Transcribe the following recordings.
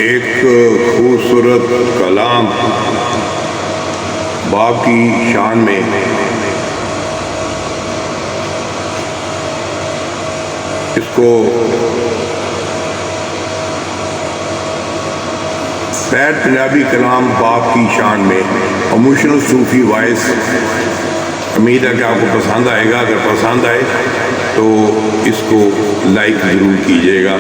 एक खूबसूरत कलाम बाप की शान में इसको सैड पंजाबी कलाम बाप की शान में इमोशनल सूफी वॉइस। उम्मीद है कि आपको पसंद आएगा। अगर पसंद आए तो इसको लाइक ज़रूर कीजिएगा।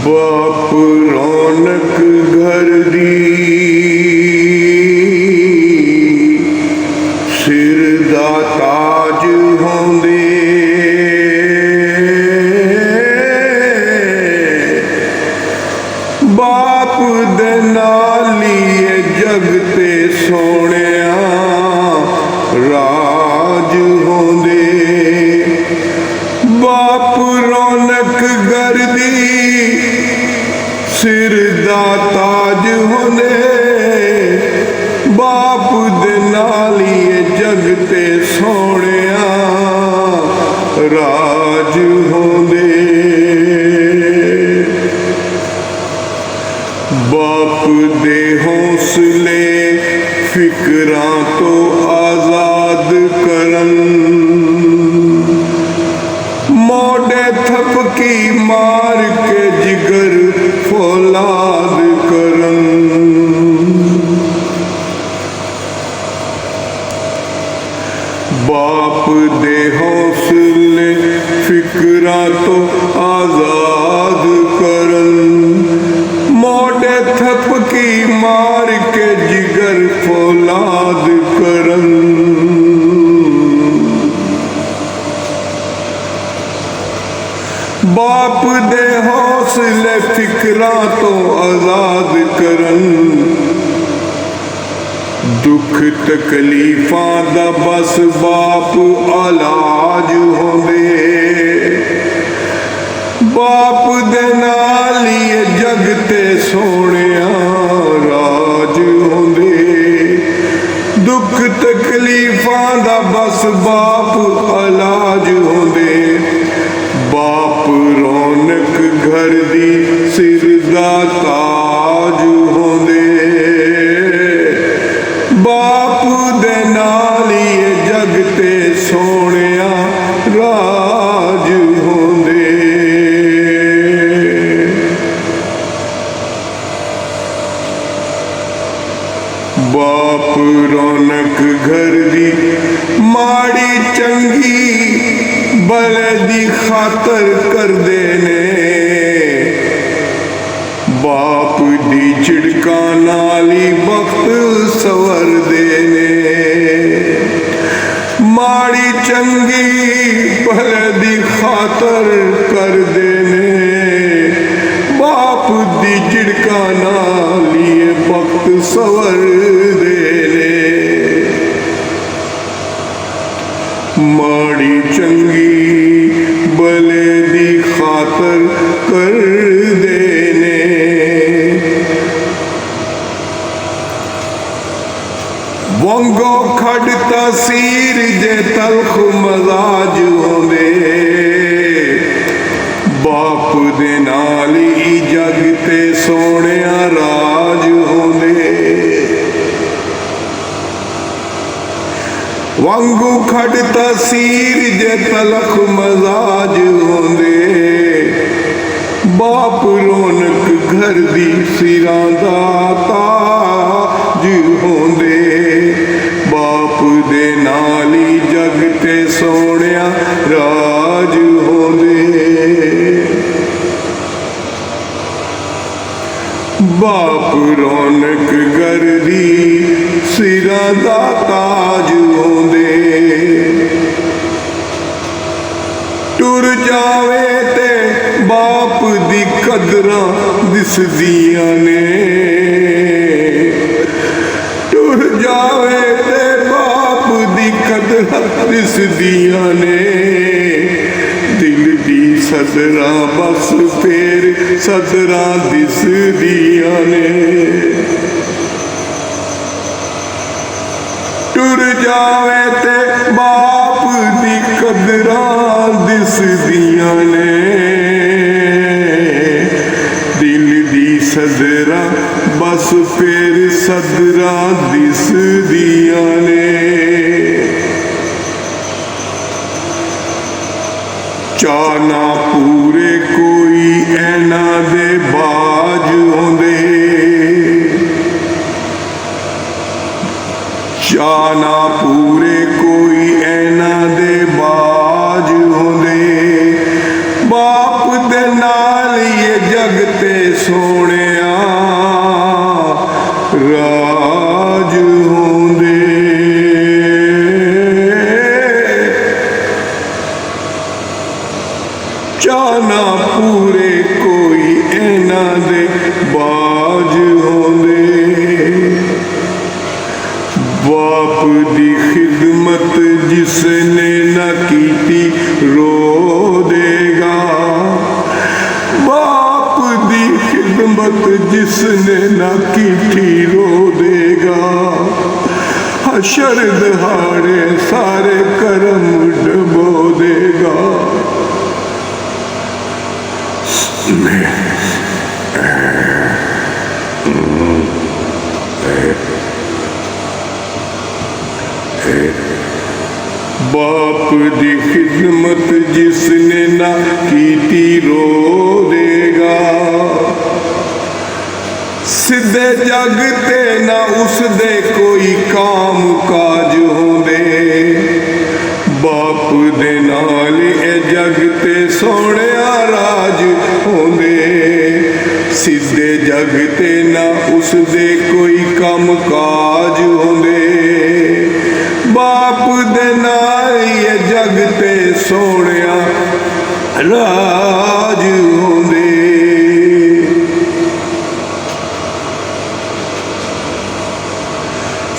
बाप रौनक घर दी सिर दा ताज होंदे, बाप दे नाली जग ते सोहणिया राज होंदे। बाप रौनक घर दी सिर दा ताज होंदे, बाप दे नाली जग ते सोहणिया राज होंदे। बाप दे हौसले फिकरां तो आजाद करन, मोड़े थपकी मार के जिगर फौलाद करन। बाप दे हौसले फिकरा तो आजाद करन, मोड़े थपकी मार के जिगर फौलाद करन। बाप दे हौसले फिकरा तो आजाद करन, दुख तकलीफां दा बस बाप इलाज होंदे। बाप दे नाल ही जग ते सोहणिया राज होंदे। दुख तकलीफां दा बस बाप इलाज होंदे। बाप रौनक घर दी सिर दा ताज होंदे, बाप दे नाल ही जग ते सोहणिया राज होंदे। बाप रौनक घर दी माड़ी चंगी भले दी खातर करदे ने, बाप दी झिड़का नाल ही वक्त संवरदे ने। माड़ी चंगी भले दी खातर करदे ने, बाप दी झिड़का नाल ही वक्त संवरदे ने। माड़ी चंगी भले दी खातर कर देने, वंगो खड़ तासीर जे तलख मजाज होंदे। बाप दे नाल ही जग ते सोहणिया राज होंदे। वांगू खड़ तासीर जे तलख मजाज होंदे। बाप रौनक घर दी सिरां दा ताज होंदे। बाप दे नाल ही जग ते सोहणिया राज होंदे। बाप रौनक घर दी सिरां दा ताज होंदे। टुर जावे ते बाप दी कदरां दिसदियां ने, टुर जावे ते बाप दी कदरां दिसदियां ने। दिल दी सदरां बस फेर सदरां दिसदियां ने। कदरां दिसदियां ने, दिल दी सदरा बस फिर सदरा दिसदियां ने। चाना पूरे कोई ऐना दे बाज होंदे, चाना पूरे कोई ऐना दे बाज होंदे। बाप दे नाल ये जगते सोहणिया राज होंदे। चाना पूरे कोई ऐना दे बाज होंदे। बाप दी खिदमत जिसने न कीती रो देगा, बाप दी खिदमत जिसने न कीती रो देगा। हशर दहाड़े सारे करम डबो देगा। बाप दी खिदमत जिसने ना कीती रो देगा। सिद्धे जग ते ना उसदे कोई काम काज होंदे। बाप दे नाल ए जग ते सोहणिया राज होंदे। सिद्धे जग ते ना उसदे कोई काम काज होंदे। बाप दे नाल ये जग ते सोहणिया राज होंदे।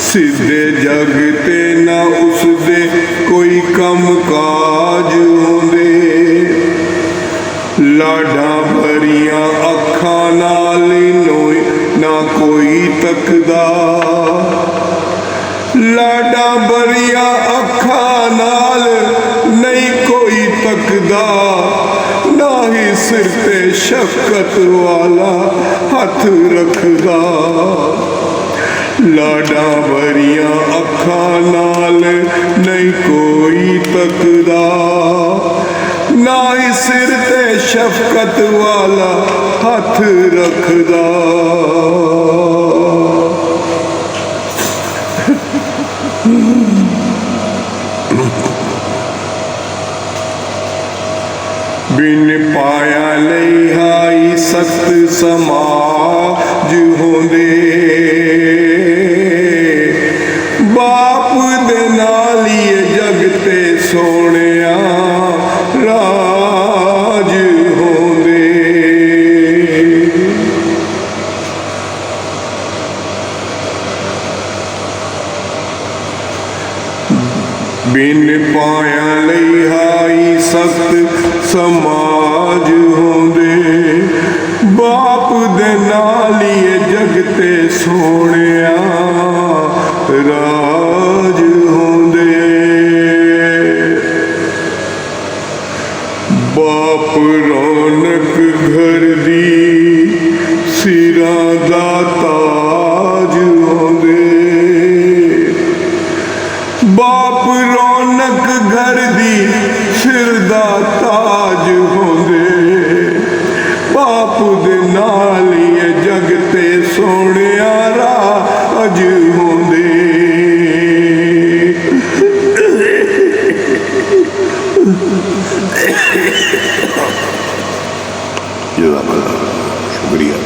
सिद्धे जग ते ना उसदे कोई कम काज होंदे। लाडा भरिया अखां नाल ना कोई तकदा। लाडा भरिया अखां नाल नहीं कोई तकदा। ना ही सिर ते शफकत वाला हथ रखदा। लाडा भरिया अखां नाल नहीं कोई तकदा। ना ही सिर ते शफकत वाला हथ रखदा। बिन पाया लिहाई सख्त समाज होंदे। बाप दे नाल ये जग ते सोहणिया राज होंदे। बिन पाया लिहाई सख्त समाज होंदे। बाप दे नाल ये जग ते सोहणिया राज होंदे। बाप रौनक घर दी सिरां दा ताज होंदे। बाप रौनक घर दी सिर दा ताज होंदे। बाप दे नाल ये जग ते सोहणिया राज होंदे। शुक्रिया।